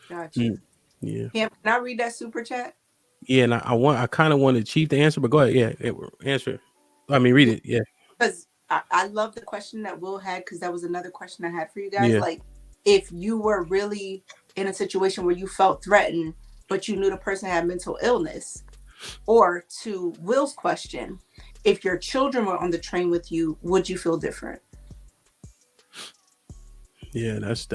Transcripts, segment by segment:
Gotcha. Yeah. Can I read that super chat? Yeah, and I kind of wanted Chief to answer, but go ahead. Yeah, answer it. I mean, read Yeah, it. Yeah, because I love the question that Will had, because that was another question I had for you guys. yeah, Like, if you were really in a situation where you felt threatened, but you knew the person had mental illness, or to Will's question, if your children were on the train with you, would you feel different? yeah. That's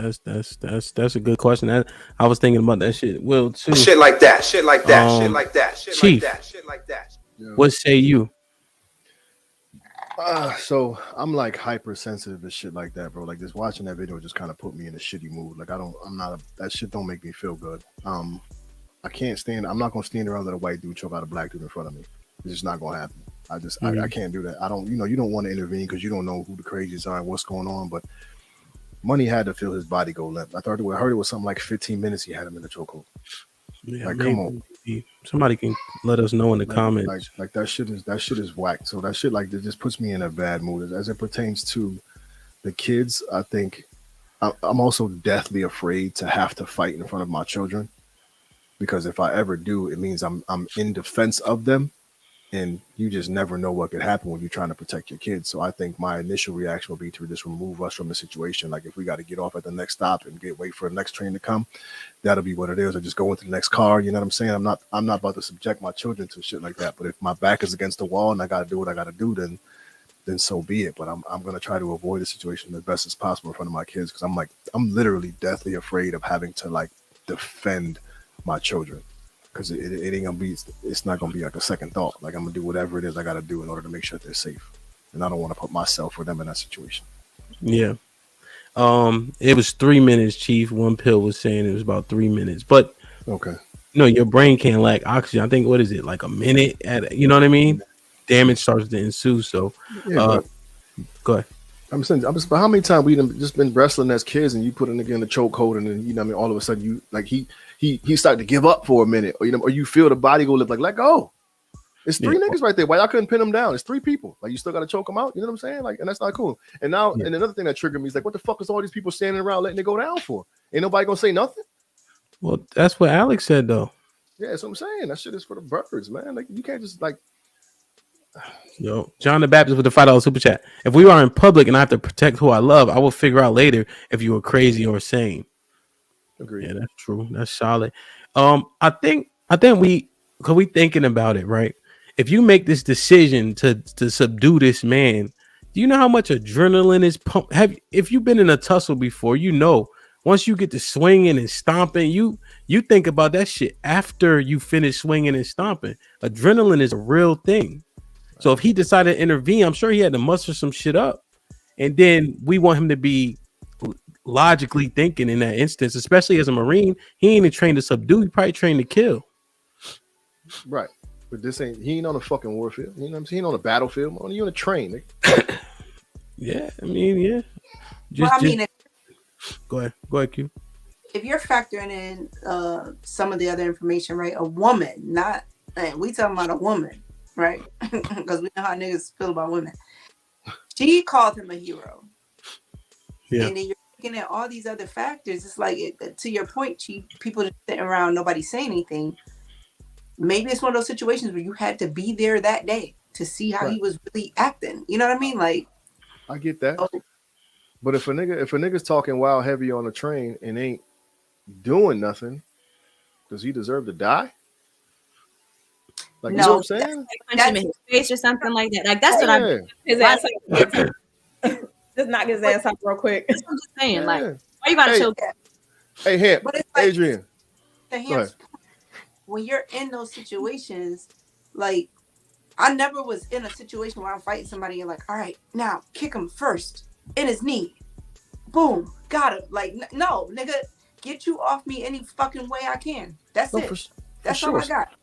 a good question. I was thinking about that shit. Will too. Shit like that. Shit like that. Shit Um, like that. Shit like Chief, that. Shit like that. Yeah. what say you? So I'm like hypersensitive to shit like that, bro. Like just watching that video just kind of put me in a shitty mood. Like I'm not that shit don't make me feel good. I can't stand. I'm not gonna stand around let a white dude choke out a black dude in front of me. It's just not gonna happen. I can't do that. I don't. You don't want to intervene because you don't know who the crazies are and what's going on. But Money had to feel his body go limp. I heard it was something like 15 minutes. He had him in the chokehold. Yeah, Like, come on. somebody can let us know in the Like, comments. like that shit is whack. So that shit like that just puts me in a bad mood as it pertains to the kids. I think I'm also deathly afraid to have to fight in front of my children, because if I ever do, it means I'm in defense of them, and you just never know what could happen when you're trying to protect your kids. So I think my initial reaction will be to just remove us from the situation. Like if we got to get off at the next stop and wait for the next train to come, that'll be what it is. Or just go into the next car. You know what I'm saying? I'm not about to subject my children to shit like that. But if my back is against the wall and I got to do what I got to do, then so be it. But I'm gonna try to avoid the situation as best as possible in front of my kids, because I'm literally deathly afraid of having to like defend my children, because it ain't gonna be, it's not gonna be like a second thought. Like I'm gonna do whatever it is I gotta do in order to make sure they're safe, and I don't want to put myself or them in that situation. Yeah. It was 3 minutes, Chief. One pill was saying it was about 3 minutes, but Okay. no, your brain can't lack oxygen. I think what is it, like a minute you know what I mean? Damage starts to ensue. So, Yeah, but go ahead. but how many times we done just been wrestling as kids, and you put a nigga in the chokehold, and then all of a sudden you like he started to give up for a minute, or you feel the body go like let go. It's three niggas right there. Why y'all couldn't pin them down? It's three people. Like you still got to choke them out. You know what I'm saying? Like, and that's not cool. And now, and another thing that triggered me is like, what the fuck is all these people standing around letting it go down for? Ain't nobody gonna say nothing. Well, that's what Alex said though. Yeah, that's what I'm saying. That shit is for the birds, man. Like you can't just like. Yo, John the Baptist with the $5 super chat. If we are in public and I have to protect who I love, I will figure out later if you were crazy or sane. Agreed. Yeah, that's true. That's solid. I think because we thinking about it, right? If you make this decision to subdue this man, do you know how much adrenaline is pumped? If you've been in a tussle before, once you get to swinging and stomping, you think about that shit after you finish swinging and stomping. Adrenaline is a real thing. So if he decided to intervene, I'm sure he had to muster some shit up. And then we want him to be logically thinking in that instance, especially as a Marine. He ain't trained to subdue, he probably trained to kill. Right. But he ain't on a fucking warfield. You know what I'm saying? He ain't on a battlefield. You on a train. Yeah, I mean, yeah. Go ahead, Q. If you're factoring in some of the other information, right? A woman, we talking about a woman, right? Because we know how niggas feel about women. She called him a hero. Yeah. And then you're looking at all these other factors. It's like, to your point, Chief, people just sitting around, nobody saying anything. Maybe it's one of those situations where you had to be there that day to see how he was really acting. You know what I mean? Like, I get that. But if a nigga's talking wild heavy on the train and ain't doing nothing, does he deserve to die? Like, no, you know what I'm saying? Punch him in his face or something like that. Like that's what I'm. His ass just knock his ass out real quick. That's what I'm just saying. Like, why you gotta choke? Hey, Hamp, Adrian. When you're in those situations, like, I never was in a situation where I'm fighting somebody and like, all right, now kick him first in his knee. Boom, got him. Like, no, nigga, get you off me any fucking way I can. That's it. That's all I got.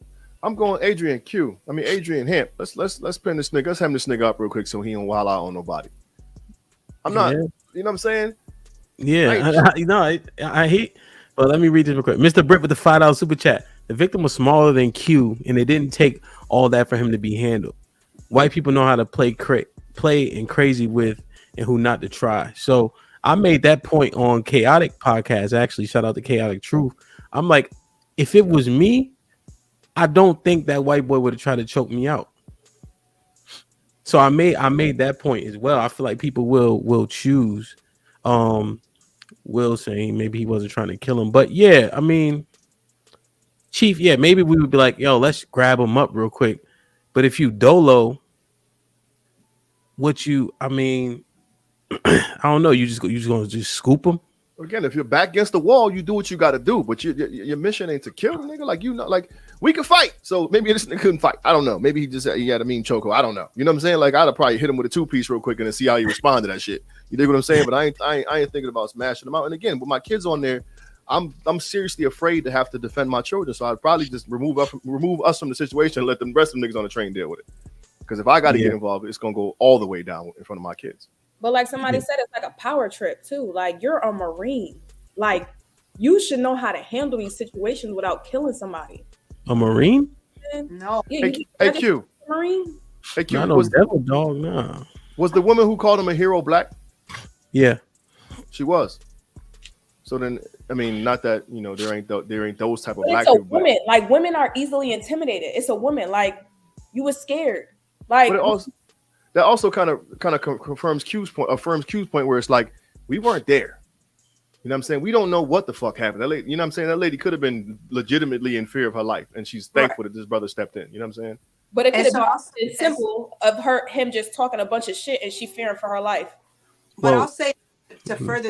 I'm going Adrian Hamp. Let's pin this nigga. Let's hem this nigga up real quick so he don't wild out on nobody. I'm not, you know what I'm saying? Yeah, I hate. But let me read this real quick. Mr. Britt with the $5 super chat. The victim was smaller than Q, and it didn't take all that for him to be handled. White people know how to play and crazy with, and who not to try. So I made that point on Chaotic Podcast. Actually, shout out to Chaotic Truth. I'm like, if it was me, I don't think that white boy would have tried to choke me out. So I made that point as well. I feel like people will choose. Will saying maybe he wasn't trying to kill him, but yeah, I mean, Chief, yeah, maybe we would be like, yo, let's grab him up real quick. But if you dolo, I mean, I don't know. You just gonna just scoop him. Again, if you're back against the wall, you do what you got to do. But your mission ain't to kill the nigga. Like, you know, like, we can fight. So maybe this nigga couldn't fight. I don't know. Maybe he had a mean choco. I don't know. You know what I'm saying? Like, I'd have probably hit him with a 2-piece real quick and then see how he responded to that shit. You dig what I'm saying? But I ain't thinking about smashing them out. And again, with my kids on there, I'm seriously afraid to have to defend my children. So I'd probably just remove us from the situation and let the rest of them niggas on the train deal with it. Because if I got to get involved, it's gonna go all the way down in front of my kids. But like somebody said, it's like a power trip too. Like, you're a Marine. Like, you should know how to handle these situations without killing somebody. A Marine? No. Yeah, hey Q. Marine? Hey Q. Not no devil dog, nah. Was the woman who called him a hero black? Yeah. She was. So then, I mean, not that, you know, there ain't those type of black people. It's a woman. Like, women are easily intimidated. It's a woman. Like, you were scared. Like, but that also kind of confirms Q's point where it's like, we weren't there. You know what I'm saying? We don't know what the fuck happened. That lady, you know what I'm saying? That lady could have been legitimately in fear of her life, and she's thankful that this brother stepped in. You know what I'm saying? But it could have been simple of him just talking a bunch of shit and she fearing for her life. But I'll say to further the